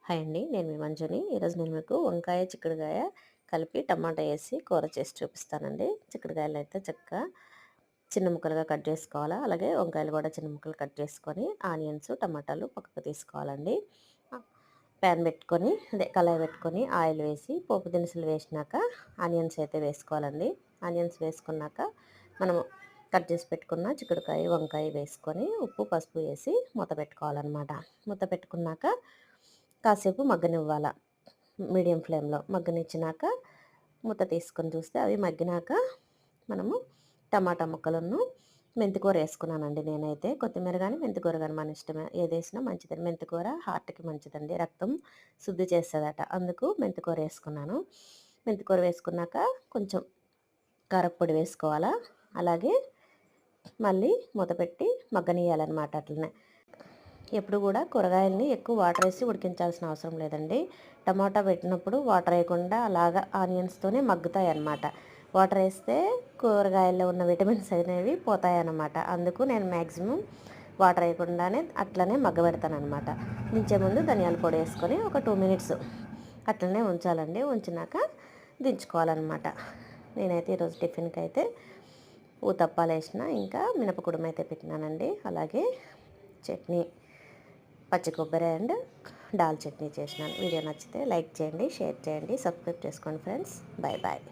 Hi అండి. నేను మీ మంజుని. ఈరోజు నేను మీకు వంకాయ, చిక్కుడుగాయ కలిపి టమాటా ఏసి కూర చేసి చూపిస్తానండి. చిక్కుడుగాయలనైతే చక్కగా చిన్న ముక్కలుగా కట్ చేసుకోవాలా. అలాగే వంకాయలు కూడా చిన్న ముక్కలు కట్ చేసుకొని ఆనియన్స్, టమాటాలు పక్కకు తీసుకోవాలండి. ప్యాన్ పెట్టుకొని కళాయి పెట్టుకొని ఆయిల్ వేసి పోపు దినుసులు వేసినాక ఆనియన్స్ అయితే వేసుకోవాలండి. ఆనియన్స్ వేసుకున్నాక మనము కట్ చేసి పెట్టుకున్న చిక్కుడుకాయ, వంకాయ వేసుకొని ఉప్పు, పసుపు వేసి మూత పెట్టుకోవాలన్నమాట. మూత పెట్టుకున్నాక కాసేపు మగ్గనివ్వాల. మీడియం ఫ్లేమ్‌లో మగ్గనిచ్చినాక మూత తీసుకొని చూస్తే అవి మగ్గినాక మనము టమాటా ముక్కలను మెంతికూర వేసుకున్నానండి నేనైతే. కొత్తిమీర గానీ, మెంతికూర గానీ మన ఇష్టమే. ఏదేసినా మంచిదే. మెంతికూర హార్ట్‌కి మంచిదండి. రక్తం శుద్ధి చేస్తదట. అందుకు మెంతికూర వేసుకున్నాను. మెంతికూర వేసుకున్నాక కొంచెం కారప్పొడి వేసుకోవాలా. అలాగే మళ్ళీ మూత పెట్టి మగ్గనియ్యాలనమాట అట్లనే. ఎప్పుడు కూడా కూరగాయలని ఎక్కువ వాటర్ వేసి ఉడికించాల్సిన అవసరం లేదండి. టమాటా పెట్టినప్పుడు వాటర్ వేయకుండా అలాగా ఆనియన్స్తోనే మగ్గుతాయి అన్నమాట. వాటర్ వేస్తే కూరగాయల్లో ఉన్న విటమిన్స్ అనేవి పోతాయన్నమాట. అందుకు నేను మ్యాక్సిమం వాటర్ వేయకుండానే అట్లనే మగ్గబెడతానమాట. దించే ముందు ధనియాల పొడి వేసుకొని ఒక 2 మినిట్స్ అట్లనే ఉంచాలండి. ఉంచినాక దించుకోవాలన్నమాట. నేనైతే ఈరోజు టిఫిన్కి అయితే ఊతప్పాలు వేసిన, ఇంకా మినపకుడుమ అయితే పెట్టినానండి. అలాగే చట్నీ, పచ్చి కొబ్బరి అండ్ దాల్ చట్నీ చేసినాను. వీడియో నచ్చితే లైక్ చేయండి, షేర్ చేయండి, సబ్స్క్రైబ్ చేసుకోండి ఫ్రెండ్స్. Bye bye.